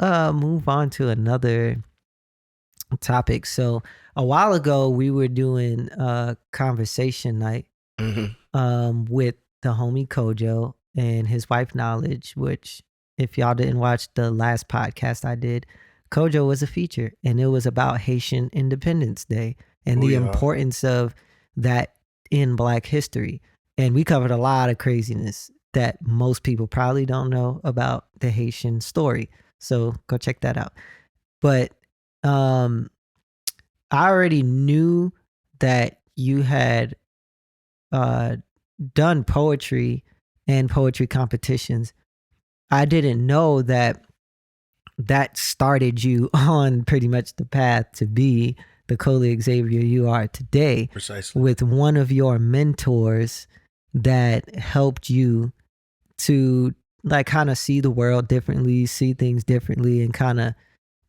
move on to another topic. So a while ago, we were doing a conversation night with the homie Kojo and his wife Knowledge, which if y'all didn't watch the last podcast I did, Kojo was a feature, and it was about Haitian Independence Day and the importance of that in Black history. And we covered a lot of craziness that most people probably don't know about the Haitian story. So go check that out. But I already knew that you had done poetry and poetry competitions. I didn't know that started you on pretty much the path to be the Coley Xavier you are today. Precisely. With one of your mentors that helped you to like kind of see the world differently, see things differently, and kind of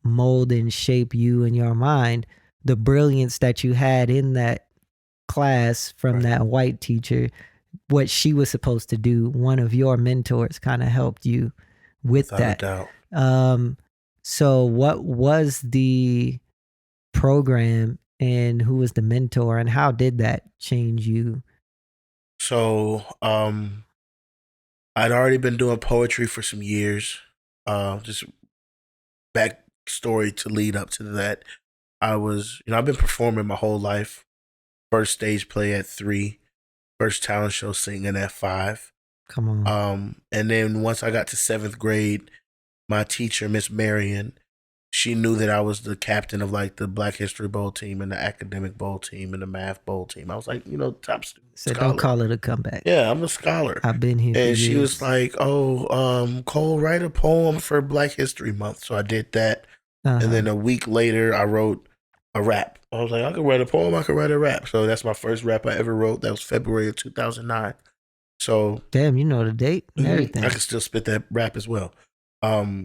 mold and shape you in your mind. The brilliance that you had in that class from that white teacher, what she was supposed to do, one of your mentors kind of helped you with Without that. a doubt. So what was the program and who was the mentor and how did that change you? So I'd already been doing poetry for some years. Just backstory to lead up to that. I've been performing my whole life. First stage play at 3, first talent show singing at 5. Come on. And then once I got to 7th grade, my teacher, Miss Marion, she knew that I was the captain of like the Black History Bowl team and the academic bowl team and the math bowl team. I was like, top student. So don't call it a comeback. Yeah, I'm a scholar. I've been here. And she was like, Cole, write a poem for Black History Month. So I did that. And then a week later, I wrote a rap. I was like, I could write a poem, I could write a rap. So that's my first rap I ever wrote. That was February of 2009. So damn, you know the date and everything. I could still spit that rap as well.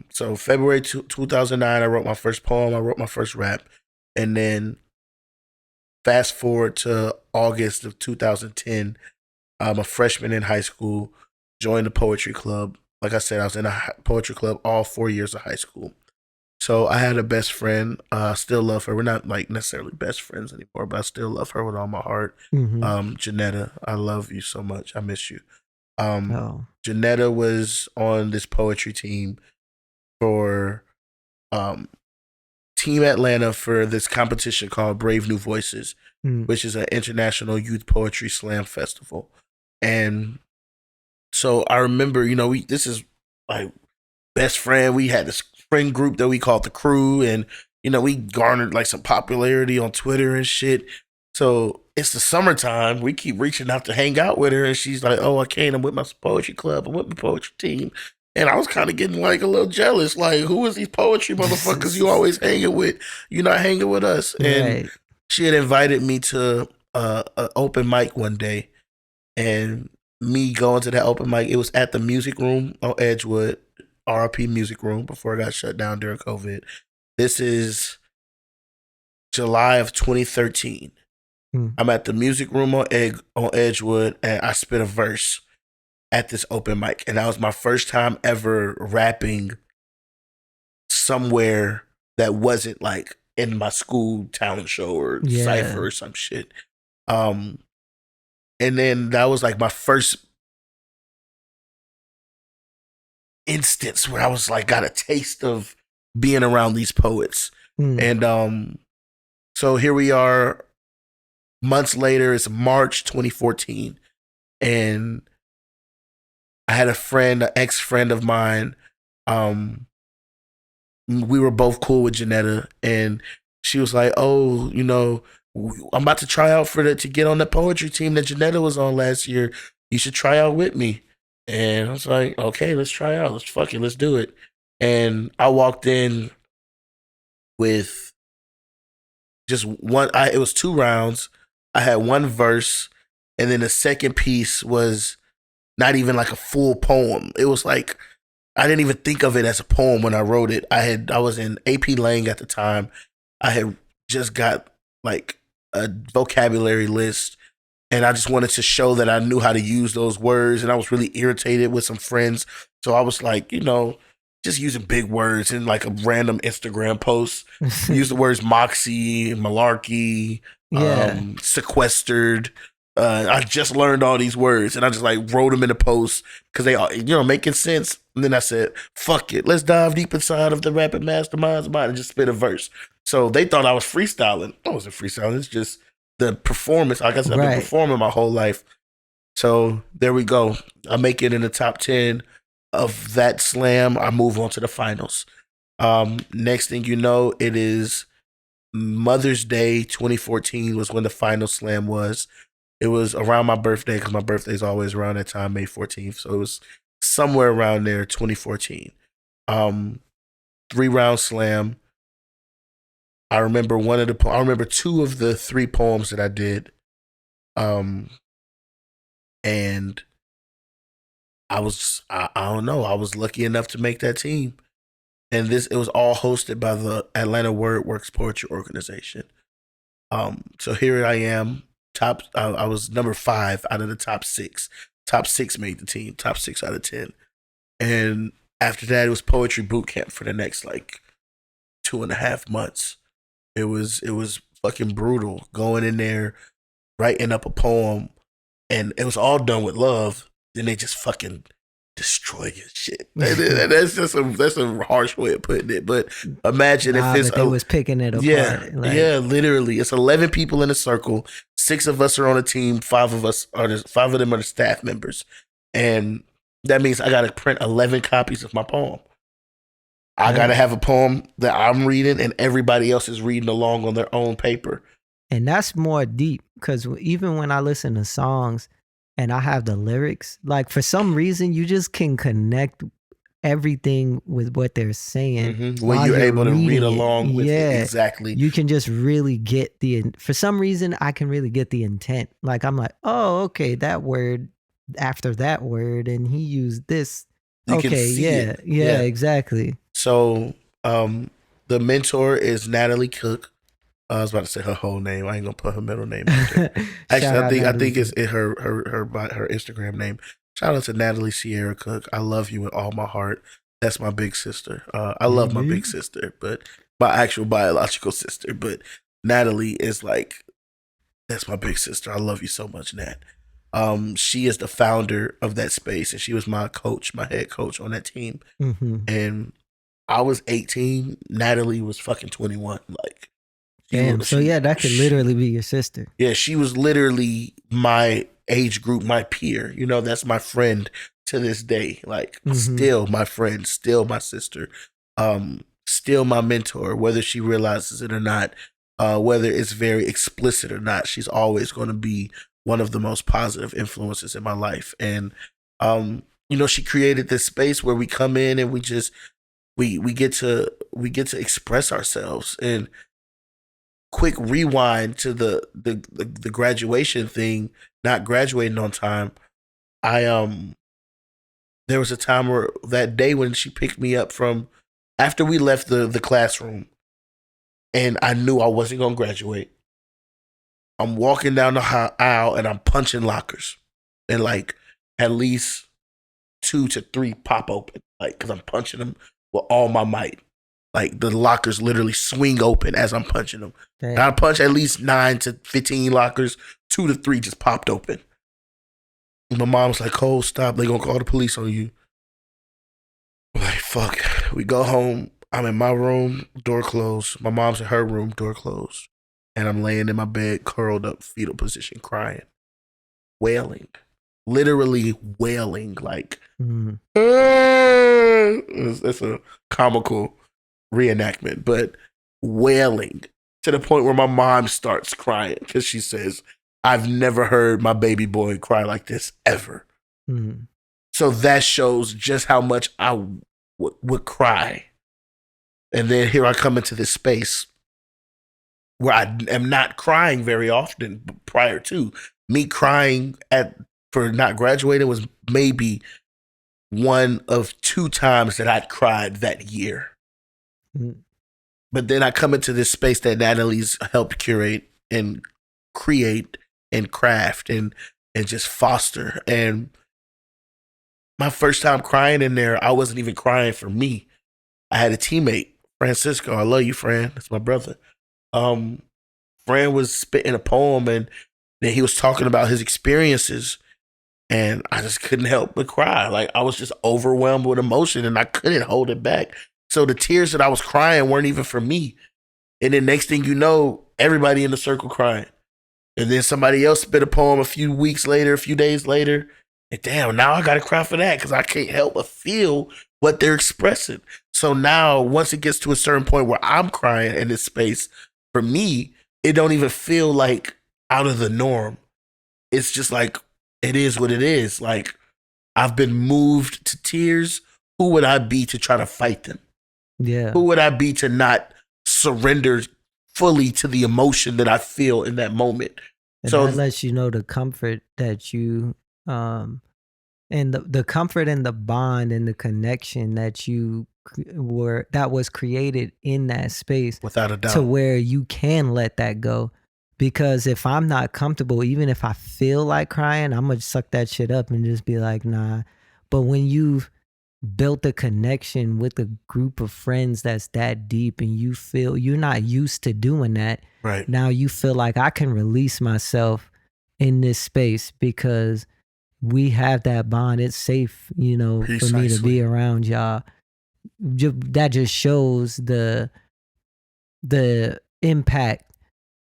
So February 2009, I wrote my first poem. I wrote my first rap. And then fast forward to August of 2010, I'm a freshman in high school, joined the poetry club. Like I said, I was in a poetry club all 4 years of high school. So I had a best friend. I still love her. We're not like necessarily best friends anymore, but I still love her with all my heart. Janetta, I love you so much. I miss you. Janetta was on this poetry team for Team Atlanta for this competition called Brave New Voices, which is an international youth poetry slam festival. And so I remember, this is like best friend. We had this friend group that we called the Crew, and we garnered like some popularity on Twitter and shit. So it's the summertime. We keep reaching out to hang out with her, and she's like, "Oh, I can't. I'm with my poetry club. I'm with my poetry team." And I was kind of getting like a little jealous. Like, who is these poetry motherfuckers you always hanging with? You're not hanging with us. And she had invited me to an open mic one day, and me going to that open mic, it was at the Music Room on Edgewood. RIP Music Room before it got shut down during COVID. This is July of 2013. I'm at the Music Room on Edgewood, and I spit a verse at this open mic. And that was my first time ever rapping somewhere that wasn't like in my school talent show or cypher or some shit. And then that was like my first instance where I was like got a taste of being around these poets. And so here we are months later. It's March 2014, and I had a friend, an ex-friend of mine. We were both cool with Janetta, and she was like, "Oh, I'm about to try out to get on the poetry team that Janetta was on last year. You should try out with me." And I was like, okay, let's try out. Let's do it. And I walked in with just one. It was 2 rounds. I had one verse, and then the second piece was not even like a full poem. It was like I didn't even think of it as a poem when I wrote it. I was in AP Lang at the time. I had just got like a vocabulary list. And I just wanted to show that I knew how to use those words. And I was really irritated with some friends. So I was like, just using big words in like a random Instagram post. Use the words moxie, malarkey, sequestered. I just learned all these words and I just like wrote them in a post because they are, making sense. And then I said, fuck it, let's dive deep inside of the Rapid Mastermind's mind and just spit a verse. So they thought I was freestyling. I wasn't freestyling. It's just the performance. Like I said, I've been performing my whole life. So there we go. I make it in the top 10 of that slam. I move on to the finals. Next thing you know, it is Mother's Day 2014 was when the final slam was. It was around my birthday because my birthday is always around that time, May 14th. So it was somewhere around there, 2014. 3-round slam. I remember two of the 3 poems that I did. And I don't know. I was lucky enough to make that team. And it was all hosted by the Atlanta WordWorks Poetry Organization. So here I am. I was number 5 out of the top 6. Top 6 made the team. Top 6 out of 10. And after that, it was poetry boot camp for the next like 2.5 months. It was fucking brutal going in there, writing up a poem, and it was all done with love. Then they just fucking destroy your shit. That's a harsh way of putting it. But imagine if it's they was picking it apart. Yeah, literally. It's 11 people in a circle. 6 of us are on a team. 5 of them are the staff members, and that means I got to print 11 copies of my poem. I got to have a poem that I'm reading and everybody else is reading along on their own paper. And that's more deep because even when I listen to songs and I have the lyrics, like for some reason you just can connect everything with what they're saying. When you're able to read along with it. Exactly. You can just really get for some reason I can really get the intent. Like I'm like, oh, okay, that word after that word and he used this. You can see it. Yeah, exactly. So the mentor is Natalie Cook. I was about to say her whole name. I ain't gonna put her middle name out there. Actually, I think it's her Instagram name. Shout out to Natalie Sierra Cook. I love you with all my heart. That's my big sister. I love my big sister, but my actual biological sister. But Natalie is like, that's my big sister. I love you so much, Nat. She is the founder of that space, and she was my coach, my head coach on that team. And I was 18. Natalie was fucking 21. Like, damn. That could literally be your sister. Yeah, she was literally my age group, my peer. That's my friend to this day. Like, still my friend, still my sister, still my mentor. Whether she realizes it or not, whether it's very explicit or not, she's always going to be one of the most positive influences in my life. And she created this space where we come in and we just we get to express ourselves. And quick rewind to the graduation thing, not graduating on time. There was a time where that day when she picked me up from after we left the classroom, and I knew I wasn't gonna graduate. I'm walking down the aisle and I'm punching lockers, and like at least 2 to 3 pop open, like because I'm punching them with all my might. Like the lockers literally swing open as I'm punching them. And I punch at least 9 to 15 lockers, 2 to 3 just popped open. And my mom's like, "Cole, stop! They gonna call the police on you." I'm like, fuck. We go home. I'm in my room, door closed. My mom's in her room, door closed. And I'm laying in my bed, curled up, fetal position, crying, wailing, literally wailing, like, it's a comical reenactment, but wailing to the point where my mom starts crying because she says, "I've never heard my baby boy cry like this ever." So that shows just how much I would cry. And then here I come into this space where I am not crying very often. But prior to me crying for not graduating was maybe 1 of 2 times that I'd cried that year. But then I come into this space that Natalie's helped curate and create and craft and just foster. And my first time crying in there, I wasn't even crying for me. I had a teammate, Francisco. I love you, Fran. That's my brother. Fran was spitting a poem, and then he was talking about his experiences, and I just couldn't help but cry. Like, I was just overwhelmed with emotion, and I couldn't hold it back. So the tears that I was crying weren't even for me. And then next thing you know, everybody in the circle crying. And then somebody else spit a poem a few weeks later, a few days later. And damn, now I got to cry for that because I can't help but feel what they're expressing. So now, once it gets to a certain point where I'm crying in this space, for me, it don't even feel like out of the norm. It's just like, it is what it is. Like, I've been moved to tears. Who would I be to try to fight them? Yeah. Who would I be to not surrender fully to the emotion that I feel in that moment? And so that lets you know the comfort that you and the comfort and the bond and the connection that you that was created in that space, without a doubt, to where you can let that go. Because if I'm not comfortable, even if I feel like crying, I'm gonna suck that shit up and just be like, nah. But when you've built a connection with a group of friends that's that deep, and you feel you're not used to doing that, right now you feel like I can release myself in this space because we have that bond. It's safe, Precisely. for me to be around y'all. That just shows the impact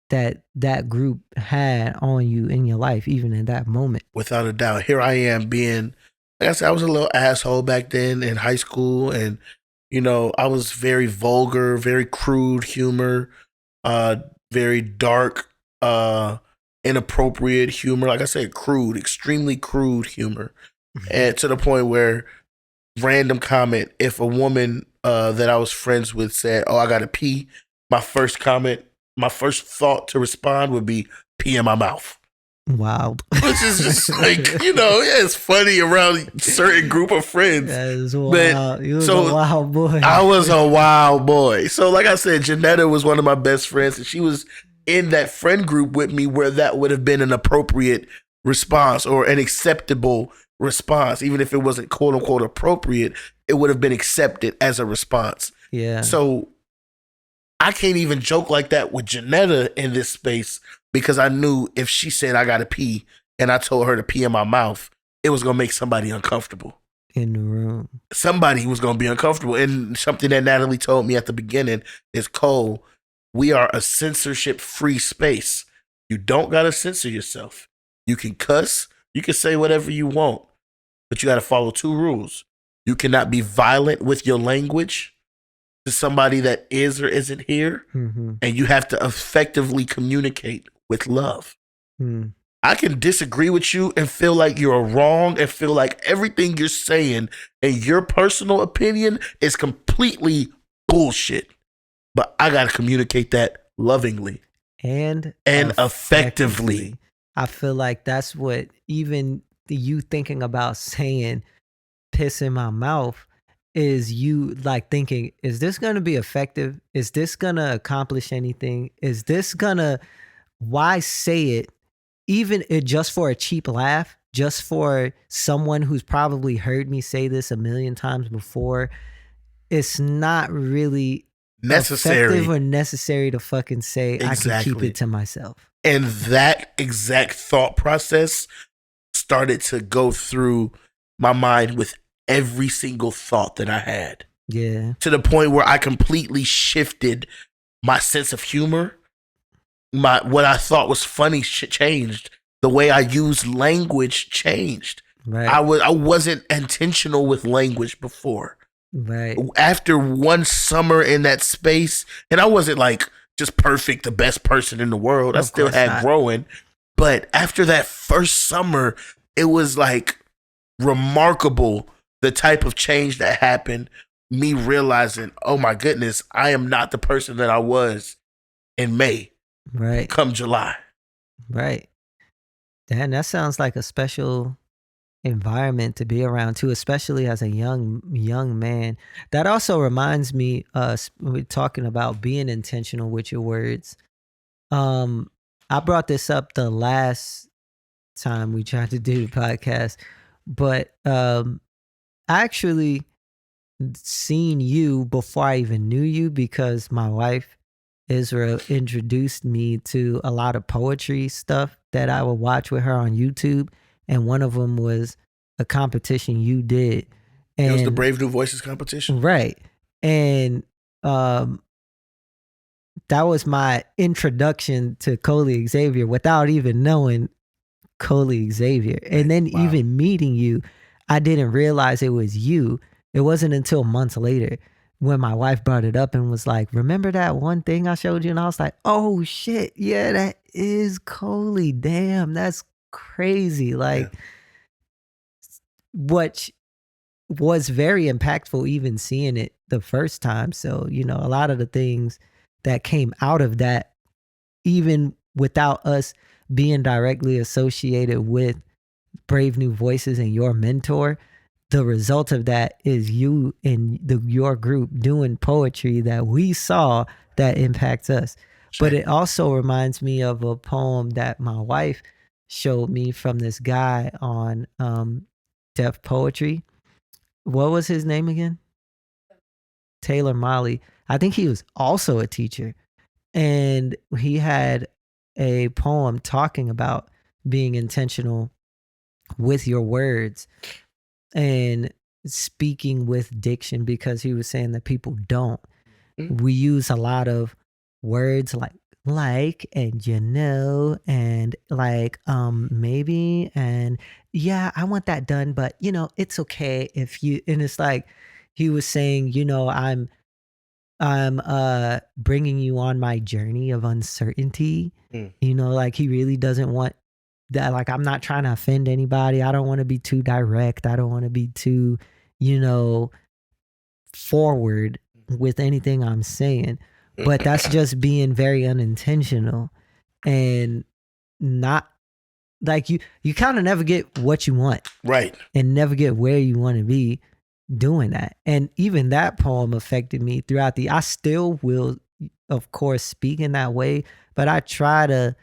that group had on you in your life, even in that moment. Without a doubt. Here I am being, like I said, I was a little asshole back then in high school, and I was very vulgar, very crude humor, very dark, inappropriate humor. Like I said, crude, extremely crude humor. And to the point where, random comment, if a woman that I was friends with said, "Oh, I gotta pee," my first thought to respond would be, "Pee in my mouth." Wild. Which is just like, it's funny around a certain group of friends. That is wild. You was a wild boy. I was a wild boy. So like I said, Janetta was one of my best friends, and she was in that friend group with me where that would have been an appropriate response or an acceptable response. Even if it wasn't quote unquote appropriate, it would have been accepted as a response. Yeah. So I can't even joke like that with Janetta in this space, because I knew if she said I gotta pee and I told her to pee in my mouth, it was gonna make somebody uncomfortable in the room. Somebody was gonna be uncomfortable. And something that Natalie told me at the beginning is, Cole, we are a censorship-free space. You don't gotta censor yourself. You can cuss, you can say whatever you want, but you gotta follow two rules. You cannot be violent with your language to somebody that is or isn't here, and you have to effectively communicate with love. I can disagree with you and feel like you're wrong and feel like everything you're saying and your personal opinion is completely bullshit, but I gotta communicate that lovingly and effectively. I feel like that's what, even you thinking about saying piss in my mouth, is you like thinking, is this going to be effective? Is this going to accomplish anything? Is this going to, why say it? Even just for a cheap laugh, just for someone who's probably heard me say this a million times before. It's not really effective or necessary to fucking say, exactly. I can keep it to myself. And that exact thought process started to go through my mind with every single thought that I had. Yeah. To the point where I completely shifted my sense of humor. What I thought was funny changed. The way I used language changed. Right. I wasn't intentional with language before. Right. After one summer in that space, and I wasn't like just perfect, the best person in the world. I still had growing. But after that first summer, it was like remarkable the type of change that happened. Me realizing, oh my goodness, I am not the person that I was in May. Right. Come July. Right. Damn, that sounds like a special environment to be around too, especially as a young man. That also reminds me, we're talking about being intentional with your words. I brought this up the last time we tried to do the podcast, but actually seen you before I even knew you, because my wife Israel introduced me to a lot of poetry stuff that I would watch with her on YouTube, and one of them was a competition you did. And it was the Brave New Voices competition, right? And that was my introduction to Coley Xavier without even knowing Coley Xavier. And then even meeting you, I didn't realize it was you. It wasn't until months later when my wife brought it up and was like, remember that one thing I showed you? And I was like, oh shit, yeah, that is Coley. Damn, that's crazy. Like, what was very impactful even seeing it the first time. So, you know, a lot of the things that came out of that, even without us being directly associated with Brave New Voices and your mentor, the result of that is you and your group doing poetry that we saw that impacts us. Sure. But it also reminds me of a poem that my wife showed me from this guy on Deaf Poetry. What was his name again? Taylor Molly. I think he was also a teacher. And he had a poem talking about being intentional with your words and speaking with diction, because he was saying that people don't. We use a lot of words like and you know and like maybe and yeah, I want that done, but you know, it's okay if you, and it's like he was saying, you know, I'm bringing you on my journey of uncertainty. You know, like he really doesn't want that. Like, I'm not trying to offend anybody. I don't want to be too direct. I don't want to be too, you know, forward with anything I'm saying. But that's just being very unintentional and not like you kind of never get what you want. Right. And never get where you want to be doing that. And even that poem affected me throughout I still will, of course, speak in that way, but I try to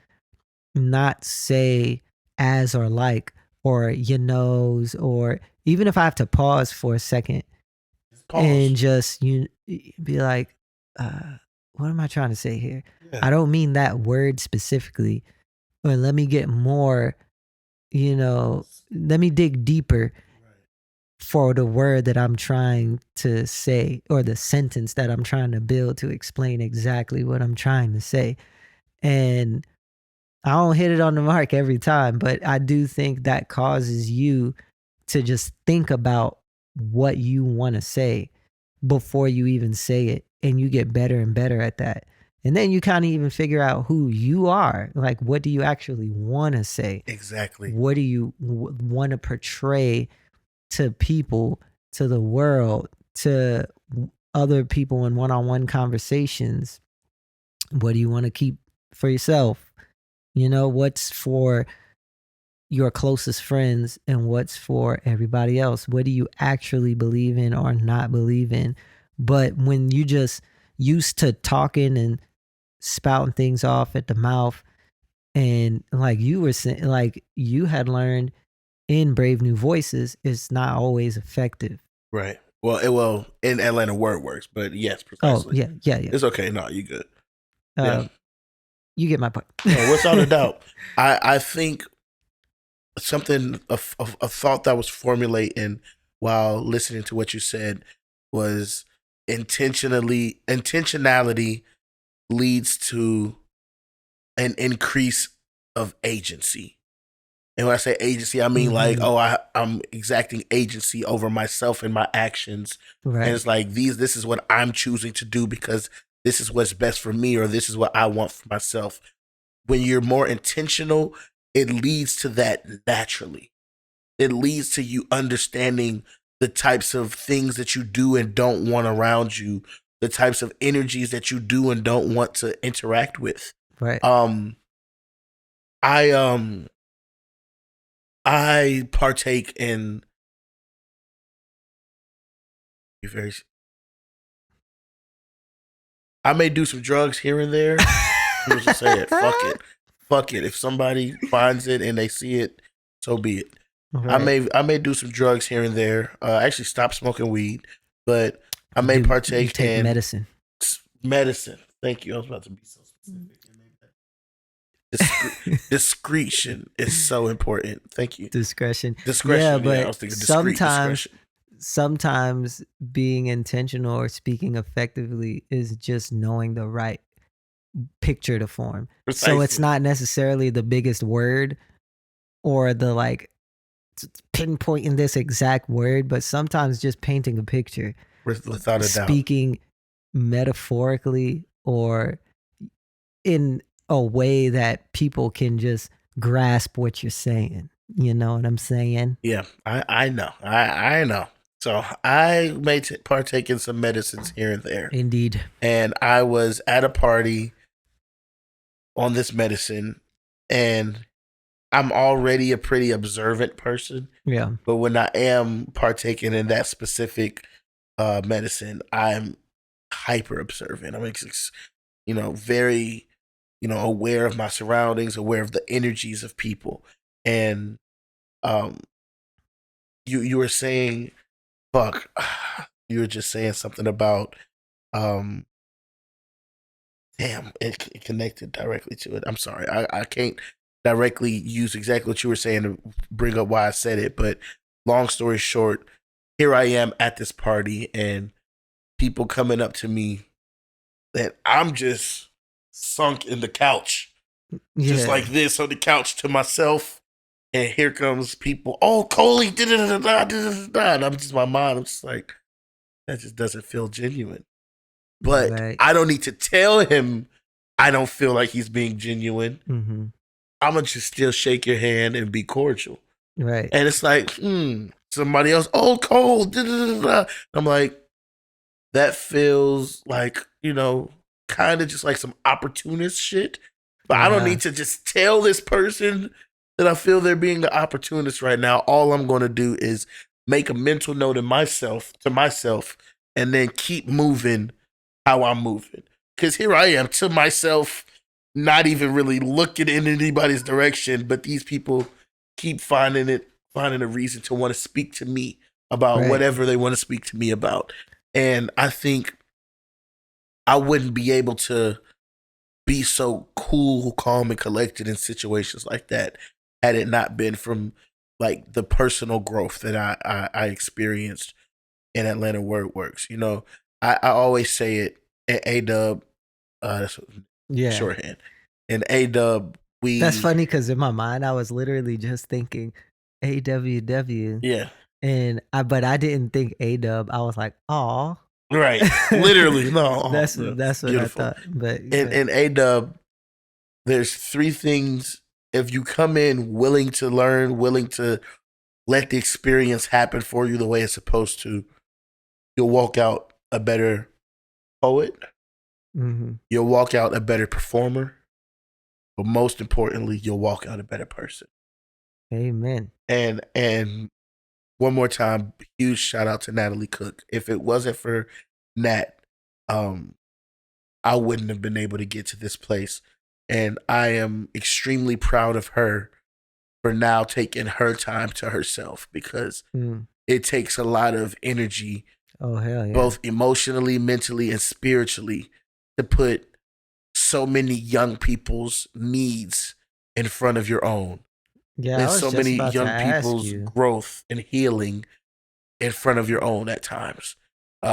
not say as or like or you knows, or even if I have to pause for a second and just be like, what am I trying to say here? Yeah. I don't mean that word specifically, or let me get more, you know, let me dig deeper for the word that I'm trying to say, or the sentence that I'm trying to build to explain exactly what I'm trying to say. And I don't hit it on the mark every time, but I do think that causes you to just think about what you want to say before you even say it. And you get better and better at that. And then you kind of even figure out who you are. Like, what do you actually want to say? Exactly. What do you want to portray to people, to the world, to other people in one-on-one conversations? What do you want to keep for yourself? You know, what's for your closest friends and what's for everybody else? What do you actually believe in or not believe in? But when you just used to talking and spouting things off at the mouth, and like you were saying, like you had learned in Brave New Voices, it's not always effective. Right. Well, in Atlanta word works, but yes, precisely. Oh, yeah. It's okay. No, you good. Yeah. You get my point. No, without a doubt. I think something, a thought that was formulating while listening to what you said was intentionality leads to an increase of agency. And when I say agency, I mean like, I'm exacting agency over myself and my actions. Right. And it's like this is what I'm choosing to do because this is what's best for me, or this is what I want for myself. When you're more intentional, it leads to that naturally. It leads to you understanding the types of things that you do and don't want around you, the types of energies that you do and don't want to interact with. Right. I partake in I may do some drugs here and there. I'm just say it. Fuck it. If somebody finds it and they see it, so be it. Right. I may do some drugs here and there. I actually stopped smoking weed. but I may You partake take in medicine. medicine. Thank you. I was about to be so specific. Discretion is so important. Thank you. Discretion. Yeah, Discretion. Yeah, I but was thinking discreet discretion. sometimes being intentional or speaking effectively is just knowing the right picture to form. Precisely. So it's not necessarily the biggest word or the like pinpointing this exact word, but sometimes just painting a picture, without a doubt, speaking metaphorically or in a way that people can just grasp what you're saying. You know what I'm saying? Yeah, I know. I know. So I may partake in some medicines here and there. Indeed. And I was at a party on this medicine, and I'm already a pretty observant person. Yeah. But when I am partaking in that specific medicine, I'm hyper observant. I'm very, aware of my surroundings, aware of the energies of people. And you were saying, fuck, you were just saying something about, damn, it connected directly to it. I'm sorry, I can't directly use exactly what you were saying to bring up why I said it, but long story short, here I am at this party and people coming up to me that I'm just sunk in the couch, just like this on the couch to myself. And here comes people, oh, Coley, da-da-da-da-da-da-da. And I'm just, my mind, I'm just like, that just doesn't feel genuine. But right. I don't need to tell him I don't feel like he's being genuine. Mm-hmm. I'm going to just still shake your hand and be cordial. Right. And it's like, somebody else, oh, Cole, da-da-da-da. I'm like, that feels like, kind of just like some opportunist shit. But I don't need to just tell this person that I feel they're being the opportunist right now. All I'm going to do is make a mental note to myself, and then keep moving how I'm moving. Because here I am to myself, not even really looking in anybody's direction, but these people keep finding a reason to want to speak to me about whatever they want to speak to me about. And I think I wouldn't be able to be so cool, calm, and collected in situations like that had it not been from like the personal growth that I experienced in Atlanta where it works. I always say it at A-Dub, that's shorthand. In A-Dub, that's funny because in my mind I was literally just thinking AWW. Yeah. But I didn't think A-Dub. I was like, aw. Right. Literally. No. That's what beautiful. I thought. But in A-Dub, there's three things. If you come in willing to learn, willing to let the experience happen for you the way it's supposed to, you'll walk out a better poet. Mm-hmm. You'll walk out a better performer. But most importantly, you'll walk out a better person. Amen. And one more time, huge shout out to Natalie Cook. If it wasn't for Nat, I wouldn't have been able to get to this place. And I am extremely proud of her for now taking her time to herself, because it takes a lot of energy, both emotionally, mentally, and spiritually, to put so many young people's needs in front of your own. Yeah, and so many young people's growth and healing in front of your own at times.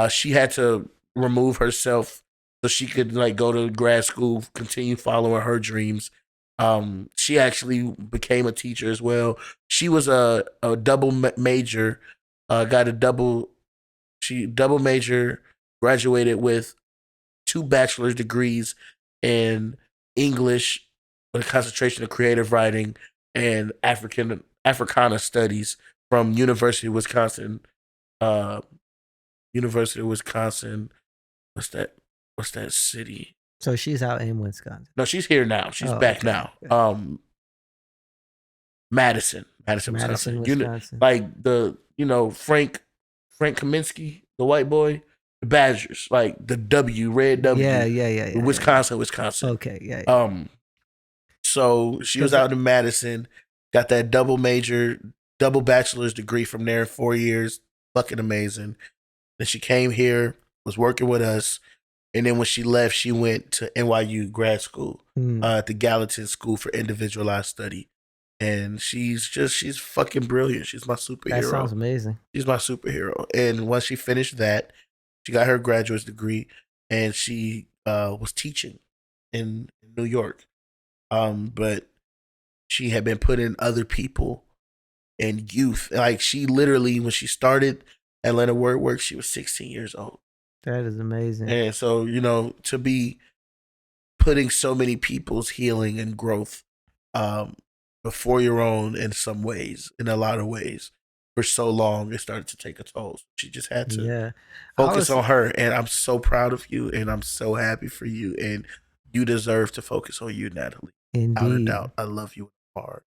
She had to remove herself so she could go to grad school, continue following her dreams. She actually became a teacher as well. She was a double major, she double major, graduated with 2 bachelor's degrees in English with a concentration of creative writing and Africana studies from University of Wisconsin. What's that city? So she's out in Wisconsin. No, she's here now. She's back now. Okay. Madison, Wisconsin. Like the Frank Kaminsky, the white boy, the Badgers, like the W, red W. Yeah. Wisconsin. Okay, yeah. So she was out in Madison, got that double bachelor's degree from there in 4 years. Fucking amazing. Then she came here, was working with us, and then when she left, she went to NYU grad school at the Gallatin School for Individualized Study. And she's fucking brilliant. She's my superhero. That sounds amazing. She's my superhero. And once she finished that, she got her graduate degree, and she was teaching in New York. But she had been putting other people and youth. Like, she literally, when she started Atlanta Word Works, she was 16 years old. That is amazing. And so, to be putting so many people's healing and growth before your own in a lot of ways, for so long, it started to take a toll. She just had to focus on her. And I'm so proud of you, and I'm so happy for you. And you deserve to focus on you, Natalie. Indeed. Without a doubt. I love you hard.